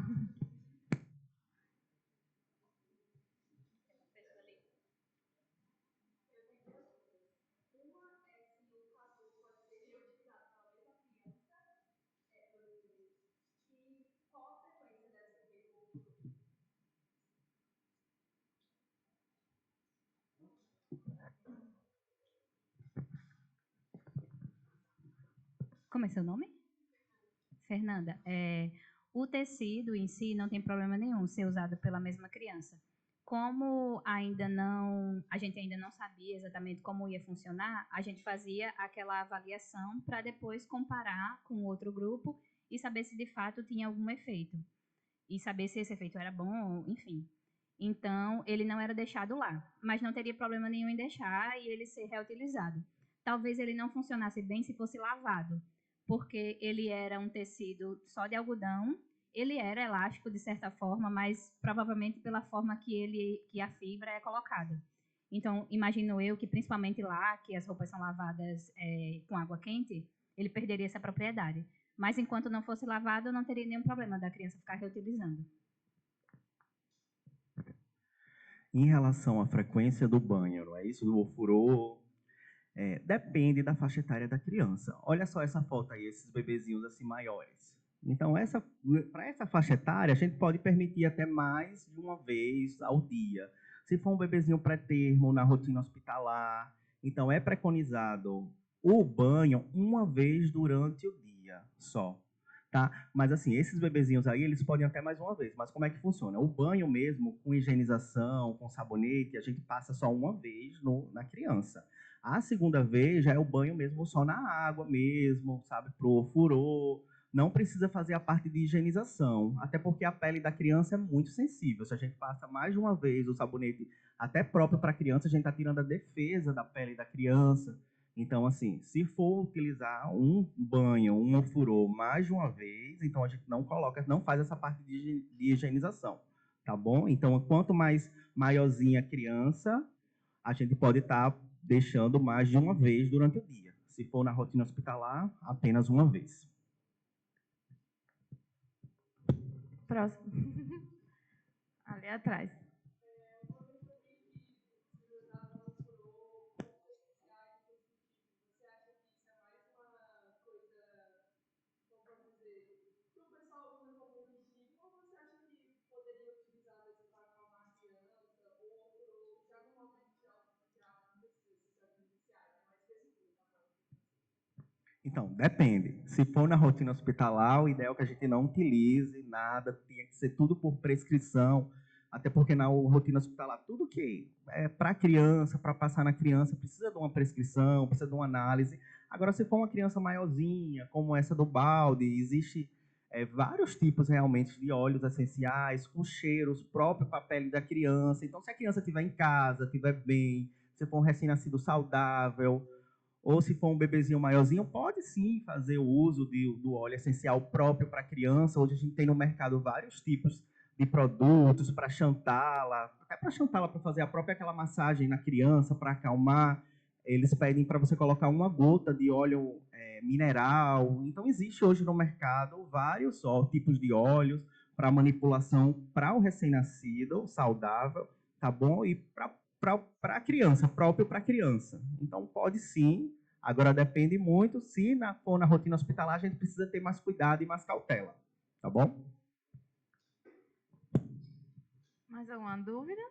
Como é seu nome? Fernanda. O tecido em si não tem problema nenhum ser usado pela mesma criança. Como a gente ainda não sabia exatamente como ia funcionar, a gente fazia aquela avaliação para depois comparar com outro grupo e saber se de fato tinha algum efeito. E saber se esse efeito era bom, enfim. Então, ele não era deixado lá. Mas não teria problema nenhum em deixar e ele ser reutilizado. Talvez ele não funcionasse bem se fosse lavado, porque ele era um tecido só de algodão, ele era elástico de certa forma, mas provavelmente pela forma que a fibra é colocada. Então, imagino eu que, principalmente lá, que as roupas são lavadas com água quente, ele perderia essa propriedade. Mas, enquanto não fosse lavado, não teria nenhum problema da criança ficar reutilizando. Em relação à frequência do banho, não é isso? Do ofurô, depende da faixa etária da criança. Olha só essa foto aí, esses bebezinhos assim maiores. Então, para essa faixa etária, a gente pode permitir até mais de uma vez ao dia. Se for um bebezinho pré-termo, na rotina hospitalar, então é preconizado o banho uma vez durante o dia só. Tá? Mas assim, esses bebezinhos aí, eles podem até mais uma vez. Mas como é que funciona? O banho mesmo, com higienização, com sabonete, a gente passa só uma vez na criança. A segunda vez já é o banho mesmo só na água mesmo, sabe? Pro furor. Não precisa fazer a parte de higienização, até porque a pele da criança é muito sensível. Se a gente passa mais de uma vez o sabonete até próprio para a criança, a gente está tirando a defesa da pele da criança. Então, assim, se for utilizar um banho, um ofurô mais de uma vez, então a gente não faz essa parte de higienização, tá bom? Então, quanto mais maiorzinha a criança, a gente pode estar deixando mais de uma vez durante o dia. Se for na rotina hospitalar, apenas uma vez. Próximo. Ali atrás. Então, depende. Se for na rotina hospitalar, o ideal é que a gente não utilize nada, tenha que ser tudo por prescrição, até porque na rotina hospitalar, tudo que é para criança, para passar na criança, precisa de uma prescrição, precisa de uma análise. Agora, se for uma criança maiorzinha, como essa do balde, existe vários tipos realmente de óleos essenciais, com cheiros próprios para a pele da criança. Então, se a criança estiver em casa, estiver bem, se for um recém-nascido saudável, ou se for um bebezinho maiorzinho, pode sim fazer o uso do óleo essencial próprio para a criança. Hoje a gente tem no mercado vários tipos de produtos para chantá-la, até para chantá-la, para fazer a própria aquela massagem na criança, para acalmar. Eles pedem para você colocar uma gota de óleo mineral. Então, existe hoje no mercado vários tipos de óleos para manipulação para o recém-nascido, saudável, tá bom? E para a criança, próprio para a criança. Então, pode sim. Agora, depende muito. Se for na rotina hospitalar, a gente precisa ter mais cuidado e mais cautela. Tá bom? Mais alguma dúvida?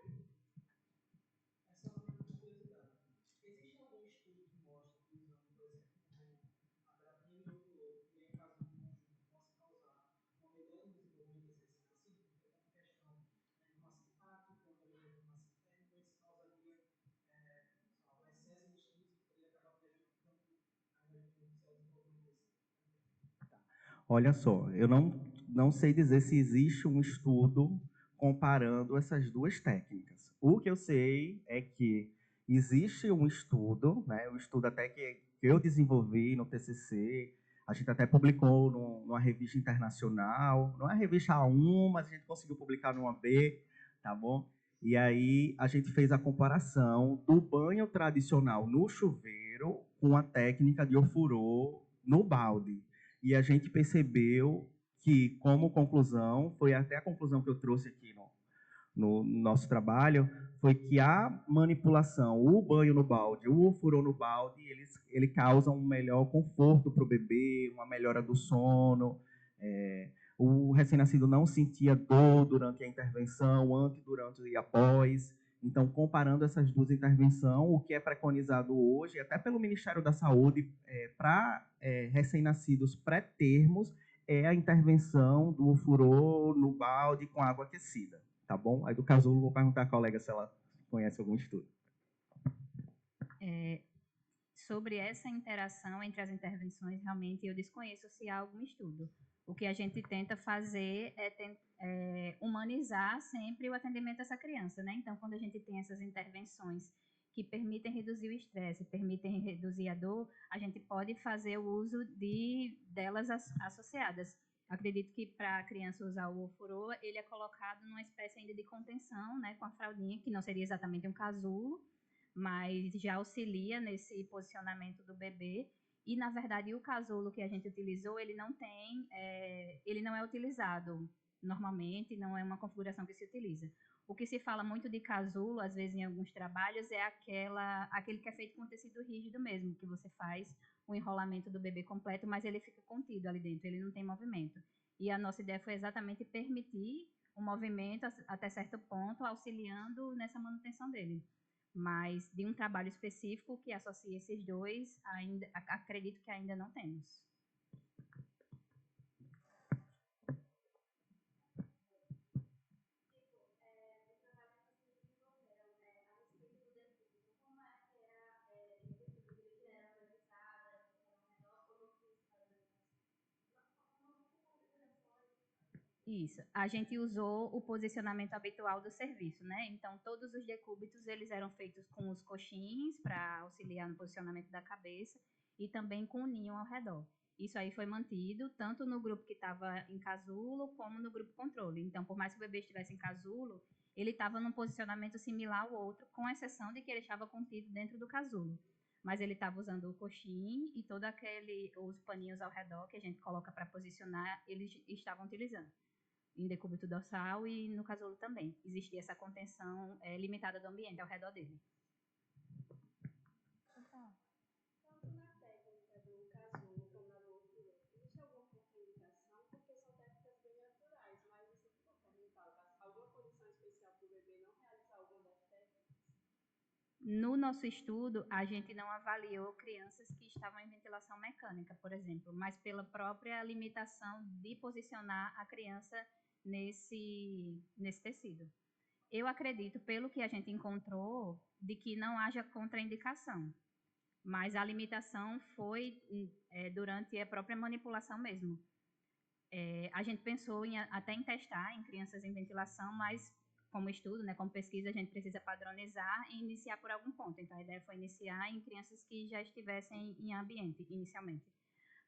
Olha só, eu não sei dizer se existe um estudo comparando essas duas técnicas. O que eu sei é que existe um estudo, né, um estudo até que eu desenvolvi no TCC, a gente até publicou numa revista internacional, não é a revista A1, mas a gente conseguiu publicar numa B, tá bom? E aí a gente fez a comparação do banho tradicional no chuveiro com a técnica de ofurô no balde. E a gente percebeu que, como conclusão, foi até a conclusão que eu trouxe aqui no nosso trabalho, foi que a manipulação, o banho no balde, o furor no balde, ele causa um melhor conforto para o bebê, uma melhora do sono. O recém-nascido não sentia dor durante a intervenção, antes, durante e após. Então, comparando essas duas intervenções, o que é preconizado hoje, até pelo Ministério da Saúde, para recém-nascidos pré-termos, é a intervenção do furor no balde com água aquecida, tá bom? Aí do casulo, vou perguntar à colega se ela conhece algum estudo. Sobre essa interação entre as intervenções, realmente eu desconheço se há algum estudo. O que a gente tenta fazer é humanizar sempre o atendimento dessa criança, né? Então, quando a gente tem essas intervenções que permitem reduzir o estresse, permitem reduzir a dor, a gente pode fazer o uso delas associadas. Acredito que para a criança usar o ofurô, ele é colocado numa espécie ainda de contenção, né, com a fraldinha, que não seria exatamente um casulo, mas já auxilia nesse posicionamento do bebê. E, na verdade, o casulo que a gente utilizou, ele não é utilizado normalmente, não é uma configuração que se utiliza. O que se fala muito de casulo, às vezes em alguns trabalhos, é aquele que é feito com tecido rígido mesmo, que você faz o enrolamento do bebê completo, mas ele fica contido ali dentro, ele não tem movimento. E a nossa ideia foi exatamente permitir o movimento até certo ponto, auxiliando nessa manutenção dele. Mas de um trabalho específico que associe esses dois, acredito que ainda não temos. Isso. A gente usou o posicionamento habitual do serviço, né? Então, todos os decúbitos, eles eram feitos com os coxins para auxiliar no posicionamento da cabeça e também com o ninho ao redor. Isso aí foi mantido tanto no grupo que estava em casulo como no grupo controle. Então, por mais que o bebê estivesse em casulo, ele estava num posicionamento similar ao outro, com exceção de que ele estava contido dentro do casulo. Mas ele estava usando o coxim e os paninhos ao redor que a gente coloca para posicionar, eles estavam utilizando em decúbito dorsal e no casulo também. Existia essa contenção limitada do ambiente ao redor dele. Tanto na técnica do casulo como na do ofurô, existe alguma contraindicação? Porque são técnicas bem naturais, mas isso que eu perguntar, alguma condição especial para o bebê não realizar alguma das técnicas? No nosso estudo, a gente não avaliou crianças que estavam em ventilação mecânica, por exemplo, mas pela própria limitação de posicionar a criança nesse tecido. Eu acredito, pelo que a gente encontrou, de que não haja contraindicação, mas a limitação foi durante a própria manipulação mesmo. A gente pensou até em testar em crianças em ventilação, mas como estudo, né, como pesquisa, a gente precisa padronizar e iniciar por algum ponto. Então, a ideia foi iniciar em crianças que já estivessem em ambiente, inicialmente.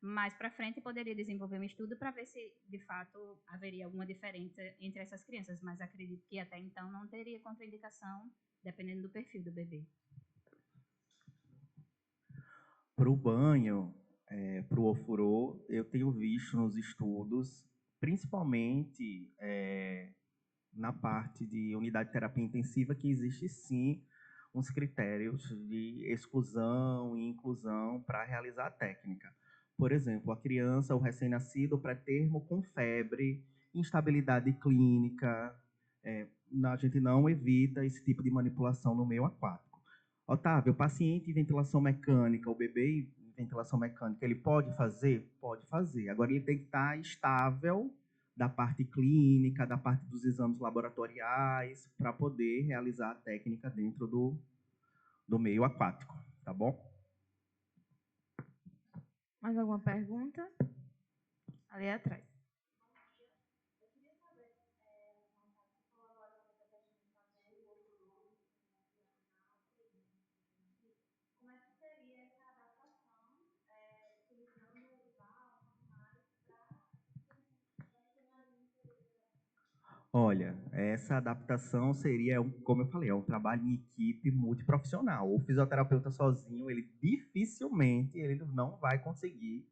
Mais para frente, poderia desenvolver um estudo para ver se, de fato, haveria alguma diferença entre essas crianças, mas acredito que até então não teria contraindicação, dependendo do perfil do bebê. Para o banho, para o ofurô, eu tenho visto nos estudos, principalmente na parte de unidade de terapia intensiva, que existe sim uns critérios de exclusão e inclusão para realizar a técnica. Por exemplo, a criança, o recém-nascido, pré-termo com febre, instabilidade clínica, a gente não evita esse tipo de manipulação no meio aquático. Otávio, o paciente em ventilação mecânica, o bebê em ventilação mecânica, ele pode fazer? Pode fazer. Agora, ele tem que estar estável da parte clínica, da parte dos exames laboratoriais, para poder realizar a técnica dentro do meio aquático, tá bom? Mais alguma pergunta? Ali atrás. Como é que seria essa adaptação utilizando o VAL e mais Olha, essa adaptação seria, como eu falei, é um trabalho em equipe multiprofissional. O fisioterapeuta sozinho, ele dificilmente ele não vai conseguir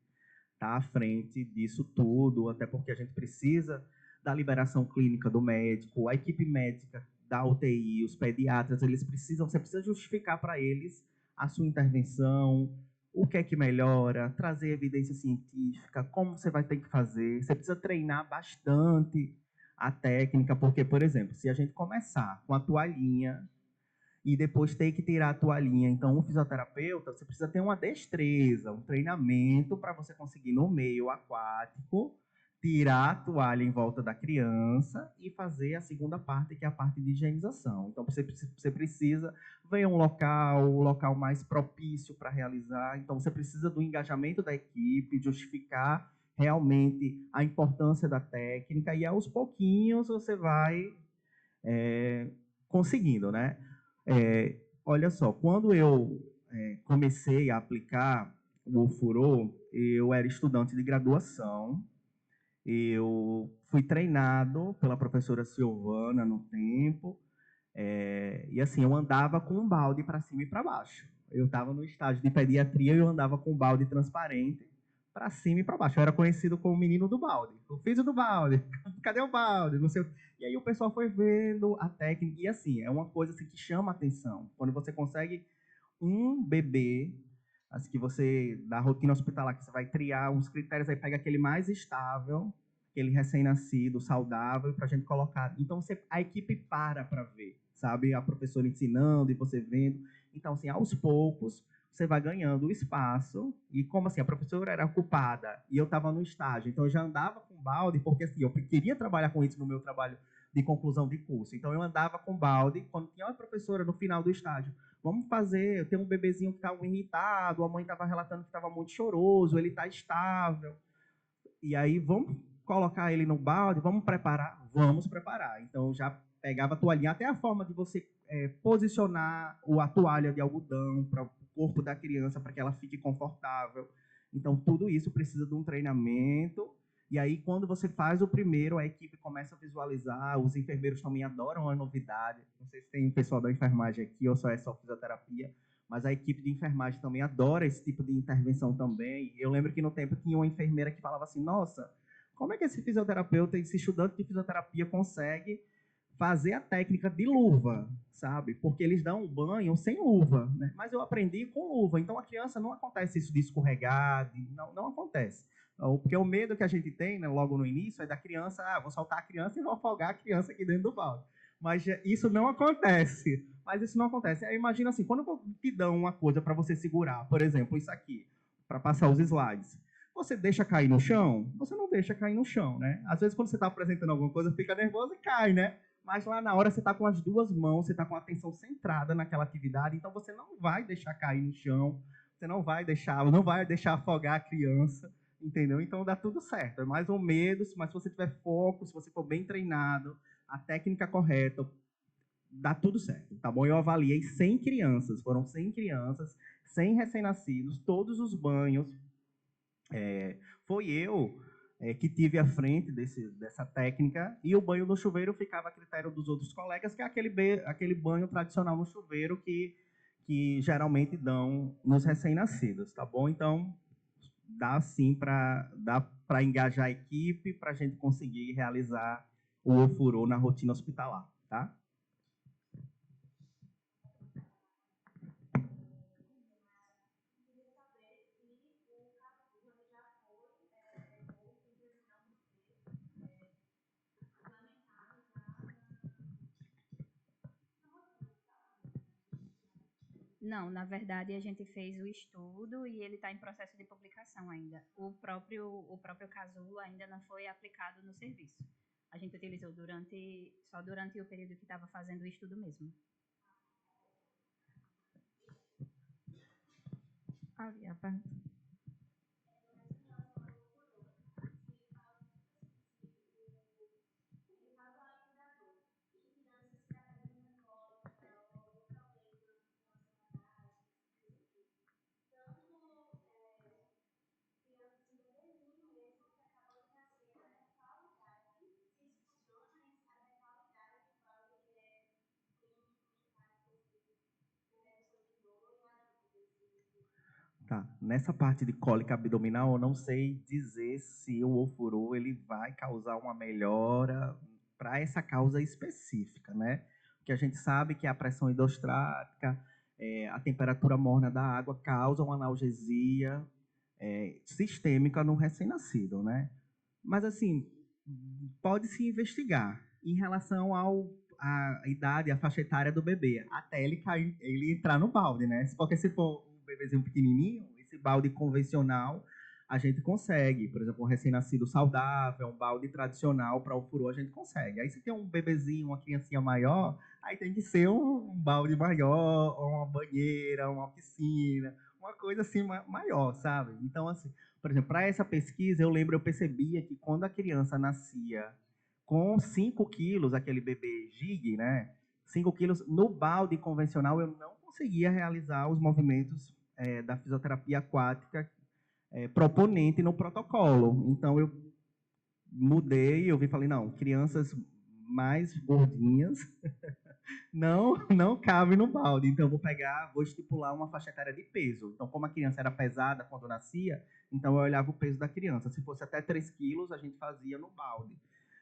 estar à frente disso tudo, até porque a gente precisa da liberação clínica do médico, a equipe médica da UTI, os pediatras, você precisa justificar para eles a sua intervenção, o que é que melhora, trazer evidência científica, como você vai ter que fazer. Você precisa treinar bastante a técnica, porque, por exemplo, se a gente começar com a toalhinha e depois ter que tirar a toalhinha, então o fisioterapeuta, você precisa ter uma destreza, um treinamento para você conseguir no meio aquático tirar a toalha em volta da criança e fazer a segunda parte, que é a parte de higienização. Então você precisa ver um local, o local mais propício para realizar. Então você precisa do engajamento da equipe, justificar realmente a importância da técnica, e aos pouquinhos você vai conseguindo, né? Olha só, quando eu comecei a aplicar o ofurô, eu era estudante de graduação, eu fui treinado pela professora Silvana no tempo, e E assim, eu andava com um balde para cima e para baixo. Eu estava no estágio de pediatria e eu andava com um balde transparente para cima e para baixo. Eu era conhecido como o menino do balde, o filho do balde. Cadê o balde? Não sei. E aí o pessoal foi vendo a técnica. E assim, é uma coisa assim, que chama a atenção. Quando você consegue um bebê, assim, que você, da rotina hospitalar, que você vai triar uns critérios, aí pega aquele mais estável, aquele recém-nascido, saudável, para a gente colocar. Então, a equipe para ver, sabe? A professora ensinando e você vendo. Então, assim, aos poucos, você vai ganhando o espaço. E como assim, a professora era ocupada e eu estava no estágio, então eu já andava com balde, porque assim, eu queria trabalhar com isso no meu trabalho de conclusão de curso. Então, eu andava com balde, quando tinha uma professora no final do estágio, vamos fazer, tem um bebezinho que estava irritado, a mãe estava relatando que estava muito choroso, ele está estável. E aí, vamos colocar ele no balde, vamos preparar? Vamos preparar. Então, já pegava a toalhinha, até a forma de você posicionar a toalha de algodão para o corpo da criança, para que ela fique confortável. Então, tudo isso precisa de um treinamento. E aí, quando você faz o primeiro, a equipe começa a visualizar, os enfermeiros também adoram a novidade. Não sei se tem pessoal da enfermagem aqui ou só é só fisioterapia, mas a equipe de enfermagem também adora esse tipo de intervenção também. Eu lembro que no tempo tinha uma enfermeira que falava assim, nossa, como é que esse fisioterapeuta, esse estudante de fisioterapia consegue fazer a técnica de luva, sabe? Porque eles dão um banho sem luva, né? Mas eu aprendi com luva, então a criança não acontece isso de escorregar, não acontece. Porque o medo que a gente tem, né, logo no início, é da criança, vou soltar a criança e vou afogar a criança aqui dentro do balde. Mas isso não acontece. Mas isso não acontece. Aí imagina assim, quando te dão uma coisa para você segurar, por exemplo, isso aqui, para passar os slides, você deixa cair no chão? Você não deixa cair no chão, né? Às vezes, quando você está apresentando alguma coisa, fica nervoso e cai, né? Mas lá na hora você está com as duas mãos, você está com a atenção centrada naquela atividade, então você não vai deixar cair no chão, você não vai deixar afogar a criança, entendeu? Então dá tudo certo. É mais ou menos, mas se você tiver foco, se você for bem treinado, a técnica correta, dá tudo certo, tá bom? Eu avaliei 100 crianças, foram 100 crianças, 100 recém-nascidos, todos os banhos. Foi eu que tive à frente dessa técnica, e o banho no chuveiro ficava a critério dos outros colegas, que é aquele banho tradicional no chuveiro que geralmente dão nos recém-nascidos, tá bom? Então, dá sim para engajar a equipe, para a gente conseguir realizar o ofurô na rotina hospitalar, tá? Não, na verdade a gente fez o estudo e ele está em processo de publicação ainda. O próprio casulo ainda não foi aplicado no serviço. A gente utilizou só durante o período que estava fazendo o estudo mesmo. Havia pergunta. Tá. Nessa parte de cólica abdominal, eu não sei dizer se o ofurô ele vai causar uma melhora para essa causa específica, né? Porque a gente sabe que a pressão hidrostática, a temperatura morna da água causa uma analgesia sistêmica no recém-nascido, né? Mas, assim, pode-se investigar em relação à idade, à faixa etária do bebê, até ele entrar no balde, né? Porque se for um bebezinho pequenininho, esse balde convencional, a gente consegue. Por exemplo, um recém-nascido saudável, um balde tradicional para o furô, a gente consegue. Aí se tem um bebezinho, uma criancinha maior, aí tem que ser um balde maior, ou uma banheira, uma piscina, uma coisa assim maior, sabe? Então, assim, por exemplo, para essa pesquisa, eu percebia que quando a criança nascia com 5 quilos, aquele bebê gig, né? 5 quilos, no balde convencional eu não conseguia realizar os movimentos da fisioterapia aquática proponente no protocolo. Então, eu mudei, eu falei, não, crianças mais gordinhas não cabe no balde. Então, eu vou estipular uma faixa etária de peso. Então, como a criança era pesada quando nascia, então eu olhava o peso da criança. Se fosse até 3 quilos, a gente fazia no balde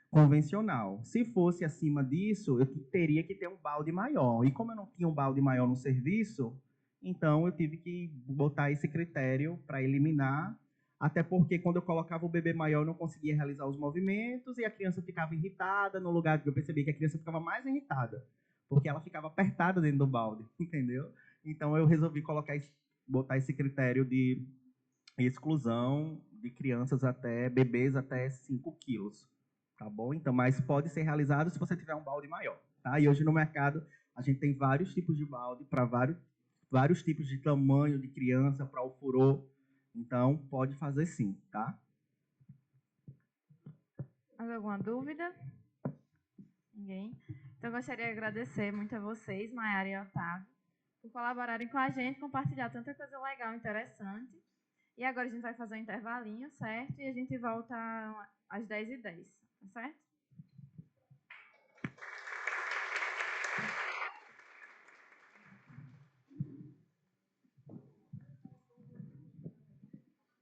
convencional. Se fosse acima disso, eu teria que ter um balde maior. E como eu não tinha um balde maior no serviço, então eu tive que botar esse critério para eliminar, até porque quando eu colocava o bebê maior, eu não conseguia realizar os movimentos e a criança ficava irritada, no lugar que eu percebi que a criança ficava mais irritada, porque ela ficava apertada dentro do balde, entendeu? Então eu resolvi botar esse critério de exclusão de crianças bebês até 5 quilos. Tá bom? Então, mas pode ser realizado se você tiver um balde maior. Tá? E hoje no mercado a gente tem vários tipos de balde para vários tipos de tamanho de criança para o furor. Então, pode fazer sim, tá? Mais alguma dúvida? Ninguém? Então, eu gostaria de agradecer muito a vocês, Maiara e Otávio, por colaborarem com a gente, compartilhar tanta coisa legal, interessante. E agora a gente vai fazer um intervalinho, certo? E a gente volta às 10h10, tá certo?